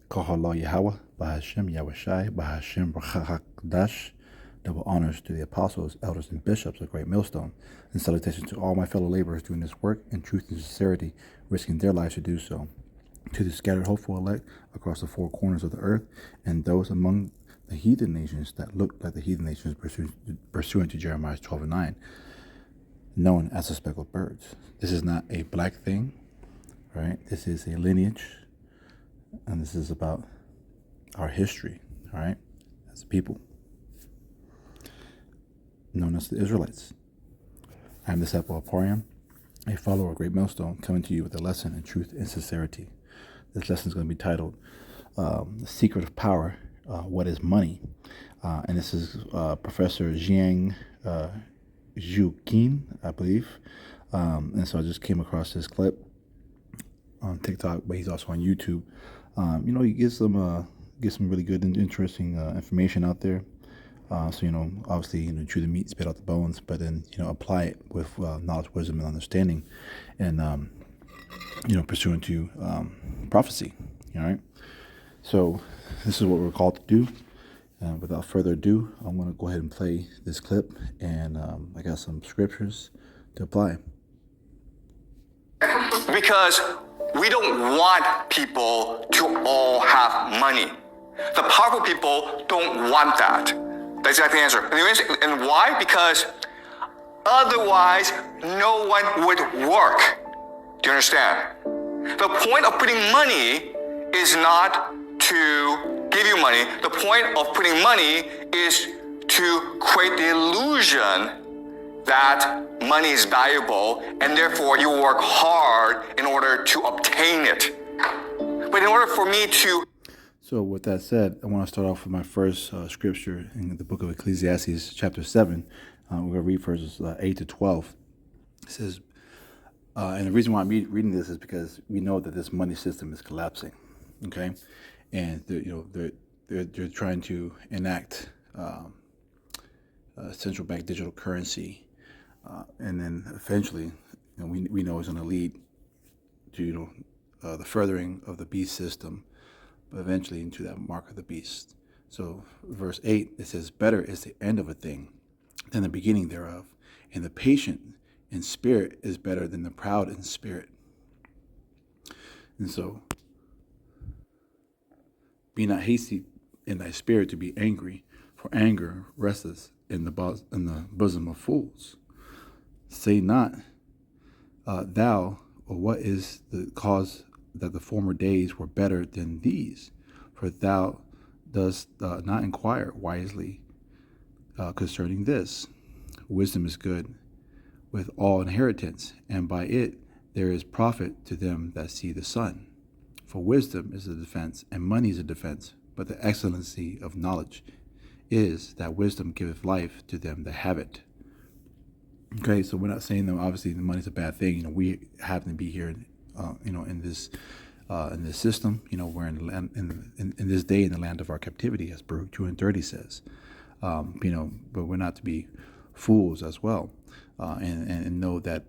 Kahala Yahweh, Bahashem Yahushai, Bahashem Rachakdash. Double honors to the apostles, elders, and bishops of Great Millstone, and salutations to all my fellow laborers doing this work in truth and sincerity, risking their lives to do so. To the scattered hopeful elect across the four corners of the earth, and those among the heathen nations that look like the heathen nations pursuant to Jeremiah 12:9, known as the speckled birds. This is not a black thing, right? This is a lineage, and this is about our history, all right, as a people, known as the Israelites. I am the disciple of Porium, a follower of Great Millstone, coming to you with a lesson in truth and sincerity. This lesson is going to be titled The Secret of Power, What is Money? And this is Professor Jiang Zhu, I believe. And so I just came across this clip on TikTok, but he's also on YouTube. He gives some really good and interesting information out there. So, obviously, chew the meat, spit out the bones, but then, apply it with knowledge, wisdom, and understanding, and, pursuant to prophecy, all right? So this is what we're called to do. Without further ado, I'm going to go ahead and play this clip, and I got some scriptures to apply. Because we don't want people to all have money. The powerful people don't want that. That's exactly the answer. And why? Because otherwise, no one would work. Do you understand? The point of putting money is not to give you money. The point of putting money is to create the illusion that money is valuable, and therefore you work hard in order to obtain it. But in order for me to... So with that said, I want to start off with my first scripture in the book of Ecclesiastes, chapter 7. We're going to read verses 8 to 12. It says, and the reason why I'm reading this is because we know that this money system is collapsing, okay? And they're trying to enact central bank digital currency, and then eventually, we know it's going to lead to the furthering of the beast system, but eventually into that mark of the beast. So verse 8, it says, better is the end of a thing than the beginning thereof, and the patient in spirit is better than the proud in spirit. And so, be not hasty in thy spirit to be angry, for anger resteth in the bosom of fools. Say not thou, or what is the cause that the former days were better than these? For thou dost not inquire wisely concerning this. Wisdom is good with all inheritance, and by it there is profit to them that see the sun. For wisdom is a defense, and money is a defense, but the excellency of knowledge is that wisdom giveth life to them that have it. Okay, so we're not saying that obviously the money's a bad thing. We happen to be here, in this system. We're in the land, in this day in the land of our captivity, as Baruch 2:30 says. But we're not to be fools as well, and know that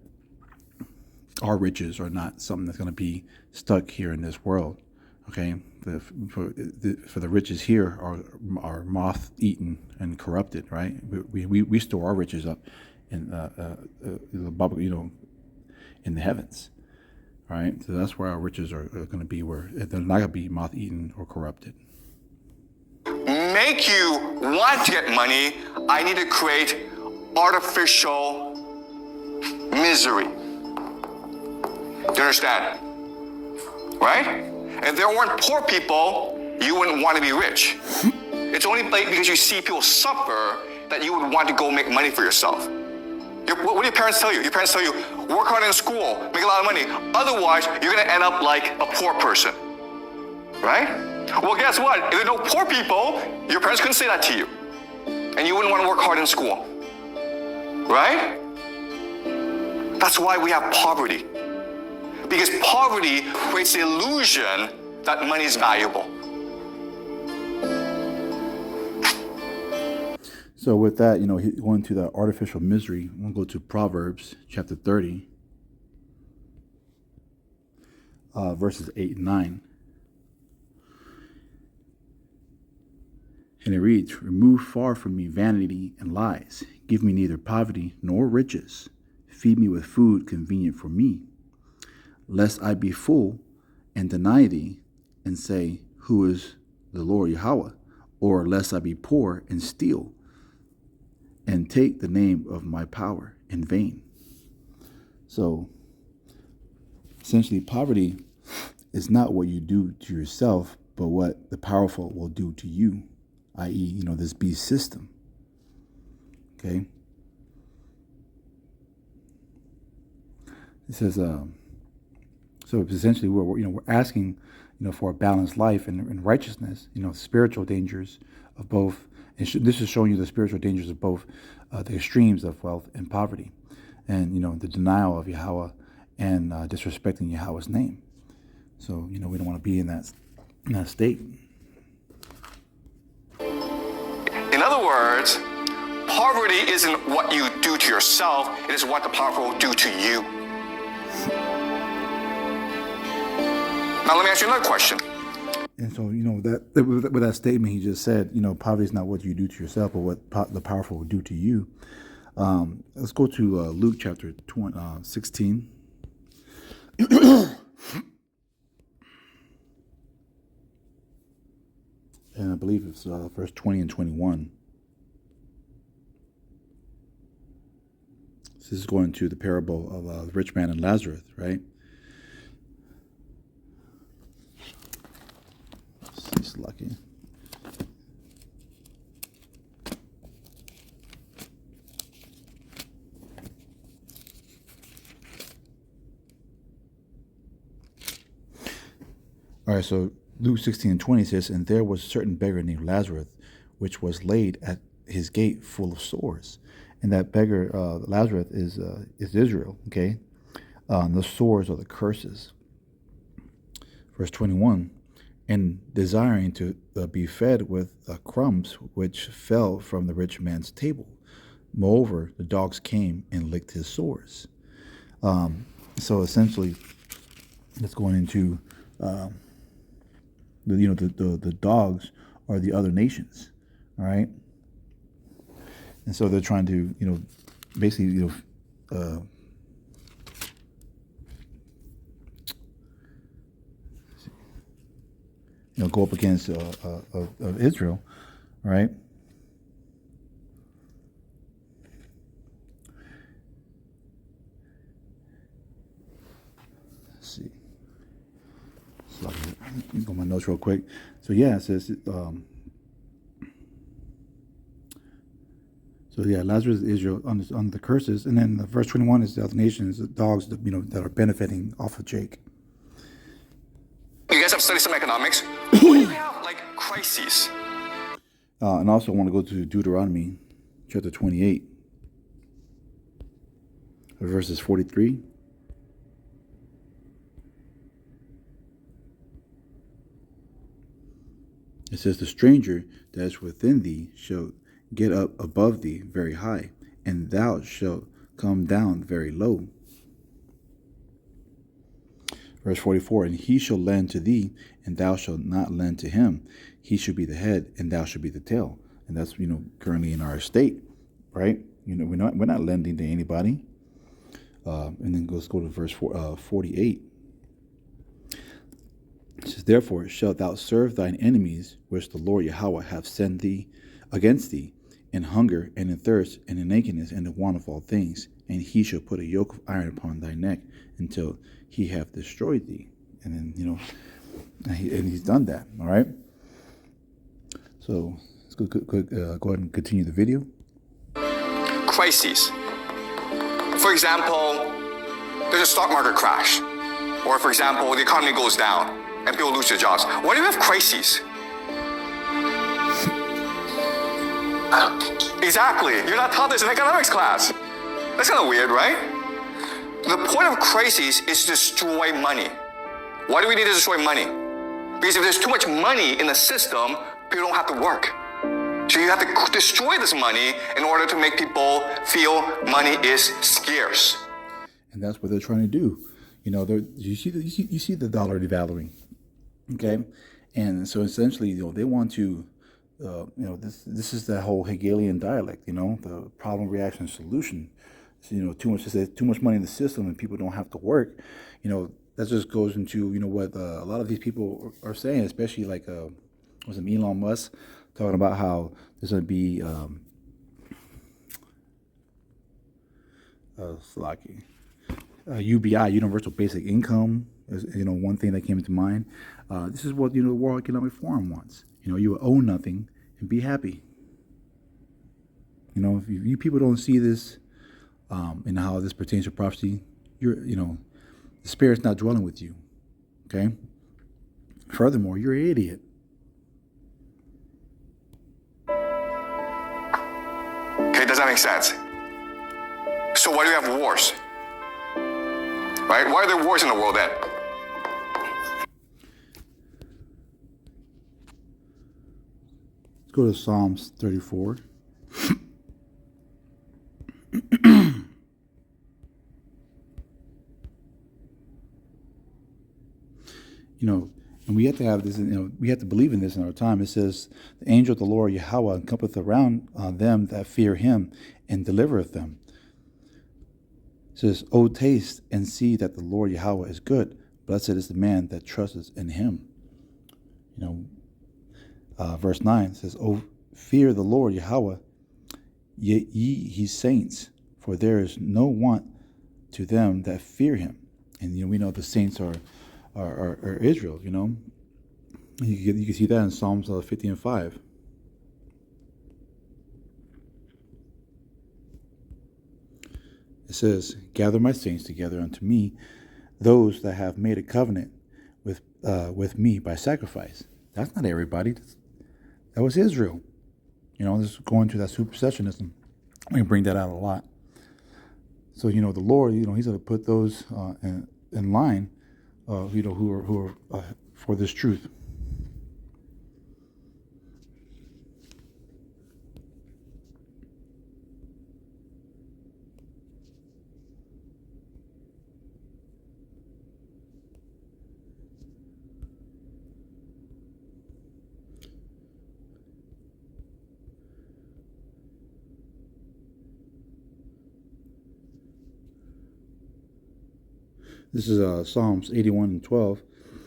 our riches are not something that's going to be stuck here in this world. Okay, for the riches here are moth eaten and corrupted. Right, we store our riches up in in the heavens. All right, so that's where our riches are going to be. Where they're not going to be moth eaten or corrupted. Make you want to get money, I need to create artificial misery. Do you understand? Right? If there weren't poor people, you wouldn't want to be rich. It's only because you see people suffer that you would want to go make money for yourself. What do your parents tell you? Your parents tell you, work hard in school, make a lot of money. Otherwise, you're going to end up like a poor person. Right? Well, guess what? If there are no poor people, your parents couldn't say that to you. And you wouldn't want to work hard in school. Right? That's why we have poverty. Because poverty creates the illusion that money is valuable. So with that, going to the artificial misery, we'll go to Proverbs chapter 30, verses 8 and 9. And it reads, remove far from me vanity and lies. Give me neither poverty nor riches. Feed me with food convenient for me, lest I be full and deny thee and say, who is the Lord Yahweh? Or lest I be poor and steal and take the name of my power in vain. So essentially, poverty is not what you do to yourself, but what the powerful will do to you, i.e., this beast system. Okay. It says, so essentially, we're asking, for a balanced life and righteousness. Spiritual dangers of both. And this is showing you the spiritual dangers of both the extremes of wealth and poverty, and the denial of Yahweh and disrespecting Yahweh's name. So we don't want to be in that state. In other words, poverty isn't what you do to yourself, it is what the powerful will do to you. Now let me ask you another question. And so, with that statement he just said, poverty is not what you do to yourself, but what the powerful will do to you. Let's go to Luke chapter 16. And I believe it's verse 20 and 21. This is going to the parable of the rich man and Lazarus, right? He's lucky. All right, so Luke 16 and 20 says, and there was a certain beggar named Lazarus, which was laid at his gate full of sores. And that beggar, Lazarus, is Israel, okay? The sores are the curses. Verse 21, and desiring to be fed with crumbs which fell from the rich man's table. Moreover, the dogs came and licked his sores. So essentially, it's going into the dogs are the other nations, all right? And so they're trying to, basically, go up against of Israel, all right? Let's see. So let me go my notes real quick. So yeah, it says, Lazarus is Israel on the curses, and then verse 21 is the other nations, the dogs that that are benefiting off of Jake. You guys have studied some economics. What do you have like crises? And also I want to go to Deuteronomy chapter 28, verses 43. It says, the stranger that is within thee shall get up above thee very high, and thou shalt come down very low. Verse 44, and he shall lend to thee, and thou shalt not lend to him. He shall be the head, and thou shalt be the tail. And that's, currently in our state, right? We're not lending to anybody. And then let's go to verse 48. It says, therefore shalt thou serve thine enemies, which the Lord Yahweh hath sent thee against thee, in hunger and in thirst and in nakedness and in want of all things. And he shall put a yoke of iron upon thy neck until he have destroyed thee. And then, and he's done that, all right? So let's go ahead and continue the video. Crises. For example, there's a stock market crash. Or for example, the economy goes down and people lose their jobs. Why do we have crises? Exactly. You're not taught this in economics class. That's kind of weird, right? The point of crises is to destroy money. Why do we need to destroy money? Because if there's too much money in the system, people don't have to work. So you have to destroy this money in order to make people feel money is scarce. And that's what they're trying to do. You see the dollar devaluing, okay? And so essentially, they want to this is that whole Hegelian dialect. The problem, reaction, solution. So, too much money in the system and people don't have to work. That just goes into what a lot of these people are saying, especially like was it Elon Musk talking about how there's going to be UBI, Universal Basic Income, is one thing that came to mind. This is what the World Economic Forum wants. You own nothing and be happy. If you people don't see this and how this pertains to prophecy, the Spirit's not dwelling with you. Okay. Furthermore, you're an idiot. Okay, does that make sense? So why do you have wars? Right? Why are there wars in the world then? Let's go to Psalms 34. And we have to have this, we have to believe in this in our time. It says, the angel of the Lord Yahweh encampeth around them that fear him and delivereth them. It says, O taste and see that the Lord Yahweh is good. Blessed is the man that trusteth in him. Verse 9 says, O fear the Lord Yahweh, ye his saints, for there is no want to them that fear him. And we know the saints are Israel. You can see that in Psalms 50 and 5. It says, gather my saints together unto me, those that have made a covenant with me by sacrifice. That's not everybody. That was Israel. This is going to that supersessionism. We can bring that out a lot. So, the Lord, he's going to put those in line, who are for this truth. This is Psalms 81 and 12.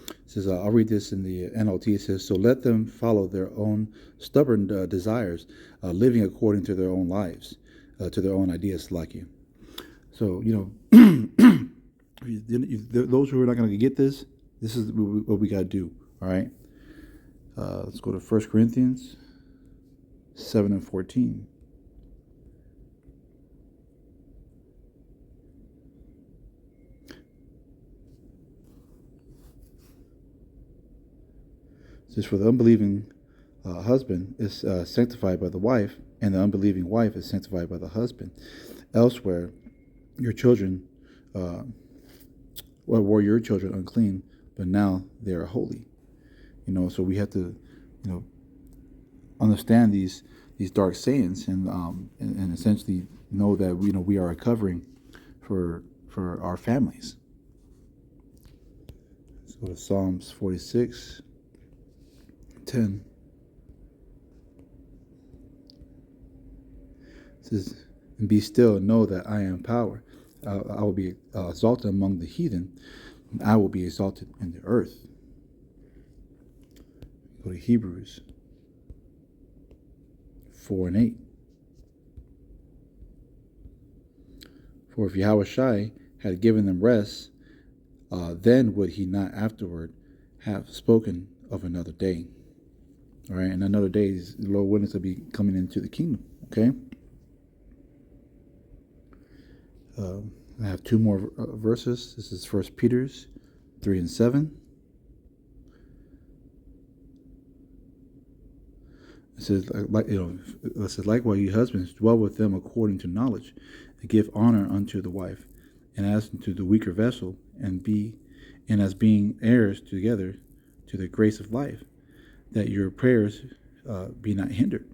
It says, I'll read this in the NLT. It says, so let them follow their own stubborn desires, living according to their own lives, to their own ideas, like you. So, those who are not going to get this, this is what we got to do, all right? Let's go to 1 Corinthians 7 and 14. It says, for the unbelieving husband is sanctified by the wife, and the unbelieving wife is sanctified by the husband. Elsewhere, your children were your children unclean, but now they are holy. So we have to, understand these dark sayings and essentially know that we are a covering for our families. Let's go to Psalms 46. 10. It says, and be still and know that I am power. I will be exalted among the heathen, and I will be exalted in the earth. Go to Hebrews 4 and 8. For if Yahushua had given them rest, then would he not afterward have spoken of another day. All right, and another day is the Lord willing to be coming into the kingdom. Okay. I have two more verses. This is 1 Peter 3 and 7. It says, it says, likewise, ye husbands, dwell with them according to knowledge, and give honor unto the wife, and as unto the weaker vessel, and as being heirs together to the grace of life, that your prayers be not hindered.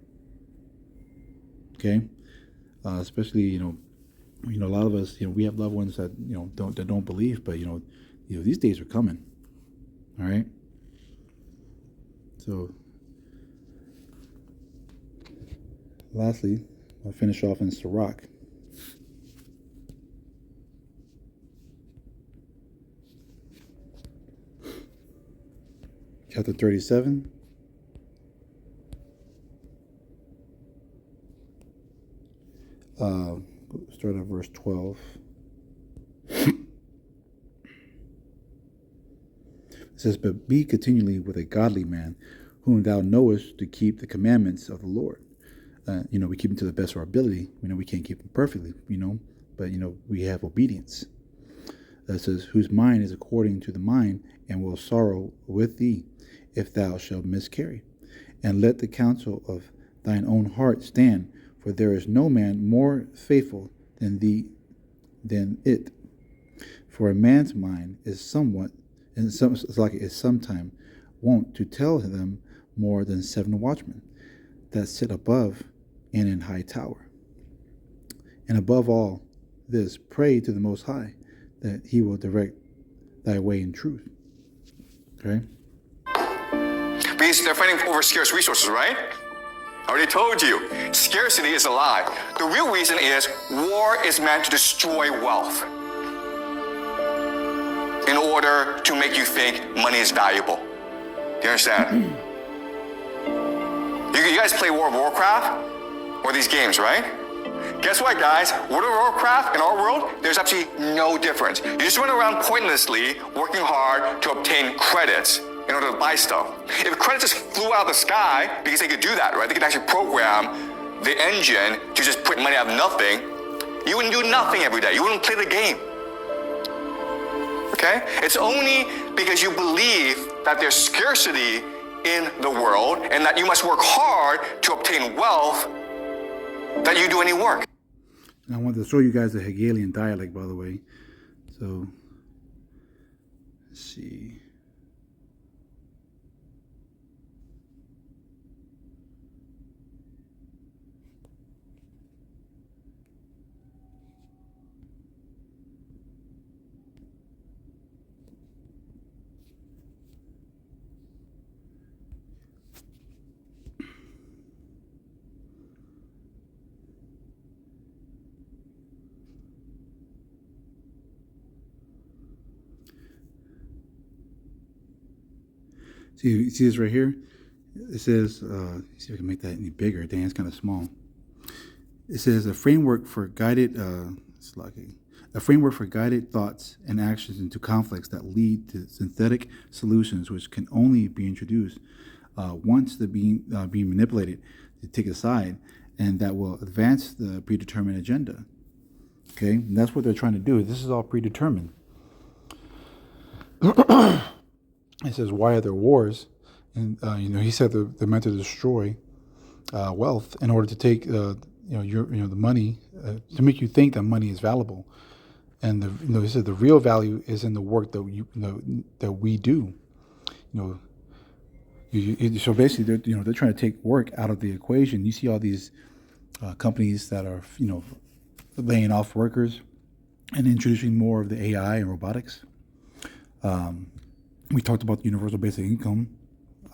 Okay, especially a lot of us we have loved ones that don't believe, but these days are coming. All right, so lastly, I'll finish off in Sirach. Chapter 37. Start at verse 12. It says, "But be continually with a godly man, whom thou knowest to keep the commandments of the Lord." We keep them to the best of our ability. We know we can't keep them perfectly, but we have obedience. It says, "Whose mind is according to the mind, and will sorrow with thee, if thou shalt miscarry. And let the counsel of thine own heart stand, for there is no man more faithful than it. For a man's mind is somewhat, and is sometime wont to tell them more than 7 watchmen that sit above and in high tower. And above all this, pray to the Most High, that he will direct thy way in truth." Okay? Because they're fighting over scarce resources, right? I already told you, scarcity is a lie. The real reason is war is meant to destroy wealth in order to make you think money is valuable. Do you understand? You guys play World of Warcraft or these games, right? Guess what, guys? World of Warcraft in our world, there's absolutely no difference. You just run around pointlessly working hard to obtain credits in order to buy stuff. If credits just flew out of the sky, because they could do that, right? They could actually program the engine to just put money out of nothing. You wouldn't do nothing every day. You wouldn't play the game. Okay? It's only because you believe that there's scarcity in the world and that you must work hard to obtain wealth that you do any work. And I wanted to show you guys the Hegelian dialect, by the way. So, let's see. See this right here? It says, see if I can make that any bigger. Dang, it's kind of small. It says a framework for guided, a framework for guided thoughts and actions into conflicts that lead to synthetic solutions, which can only be introduced once the being manipulated to take a side, and that will advance the predetermined agenda. Okay, and that's what they're trying to do. This is all predetermined. It says, "Why are there wars?" And he said they're meant to destroy wealth in order to take the money to make you think that money is valuable. And he said the real value is in the work that we do. So basically, they're trying to take work out of the equation. You see all these companies that are laying off workers and introducing more of the AI and robotics. We talked about universal basic income,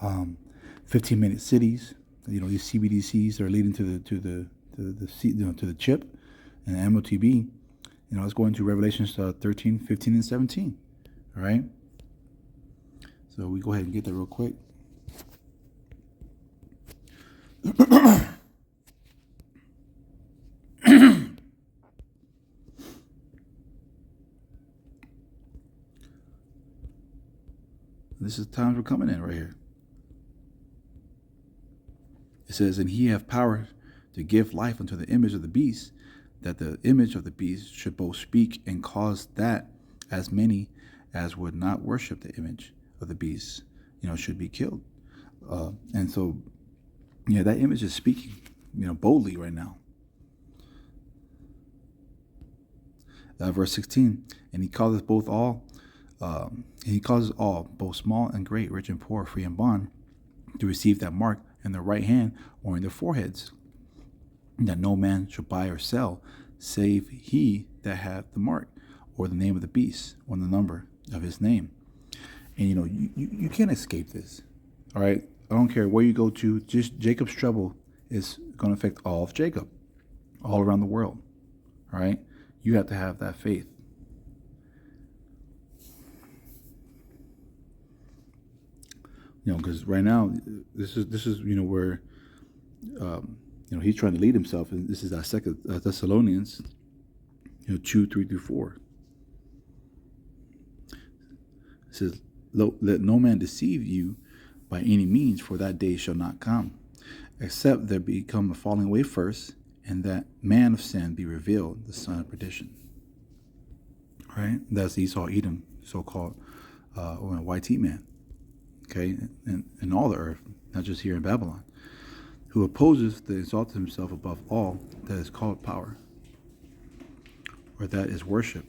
15-minute cities. These CBDCs are leading to the chip and the MOTB. Let's go into Revelations 13, 15, and 17. All right. So we go ahead and get that real quick. This is the times we're coming in right here. It says, "And he hath power to give life unto the image of the beast, that the image of the beast should both speak and cause that as many as would not worship the image of the beast, should be killed." And so, that image is speaking, boldly right now. Verse 16, "And he causes all, both small and great, rich and poor, free and bond, to receive that mark in their right hand or in their foreheads, that no man shall buy or sell, save he that hath the mark, or the name of the beast, or the number of his name." And you can't escape this. All right, I don't care where you go to. Just Jacob's trouble is going to affect all of Jacob, all around the world. All right? You have to have that faith. Because right now, this is where he's trying to lead himself, and this is our second Thessalonians, 2:3-4. It says, "Let no man deceive you by any means, for that day shall not come, except there become a falling away first, and that man of sin be revealed, the son of perdition." All right, that's Esau, Edom, so-called white heat man. Okay, and all the earth, not just here in Babylon, who opposes to exalt himself above all that is called power, or that is worship,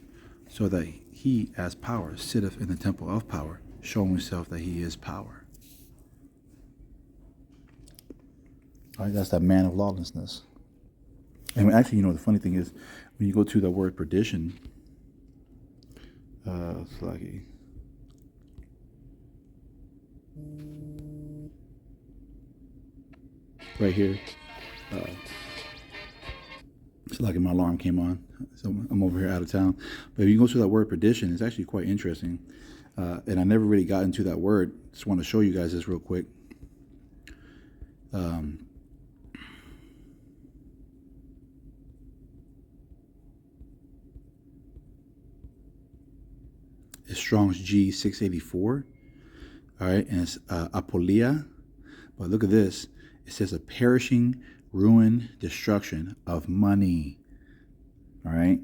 so that he as power sitteth in the temple of power, showing himself that he is power. All right, that's that man of lawlessness. And actually, the funny thing is, when you go to the word perdition, it's like right here. It's like my alarm came on, so I'm over here out of town. But if you go to that word perdition, it's actually quite interesting. And I never really got into that word. Just want to show you guys this real quick. It's Strong's G684. All right, and it's apolia. But look at this. It says a perishing, ruin, destruction of money. All right,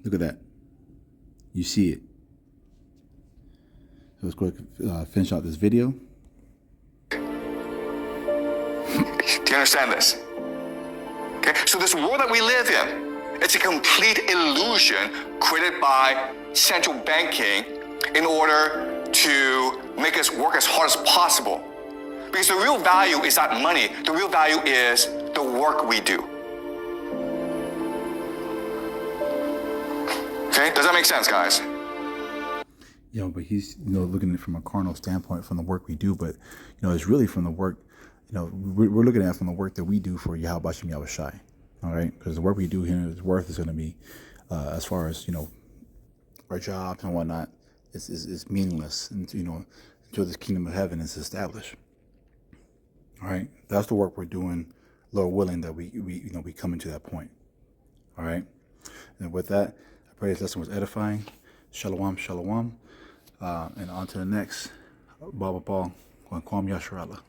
look at that. You see it. So let's go finish out this video. Do you understand this? Okay, so this world that we live in, it's a complete illusion created by central banking in order to make us work as hard as possible. Because the real value is not money. The real value is the work we do. Okay, does that make sense, guys? But he's, looking at it from a carnal standpoint, from the work we do. But, it's really from the work, we're looking at it from the work that we do for Yahweh Bashem Yahushai. All right, because the work we do here, his worth is going to be, as far as, our jobs and whatnot, is meaningless, until this kingdom of heaven is established. All right, that's the work we're doing, Lord willing, that we come into that point. All right, and with that, I pray this lesson was edifying. Shalom, shalom, and on to the next. Baba Paul, Kwam Yasharallah.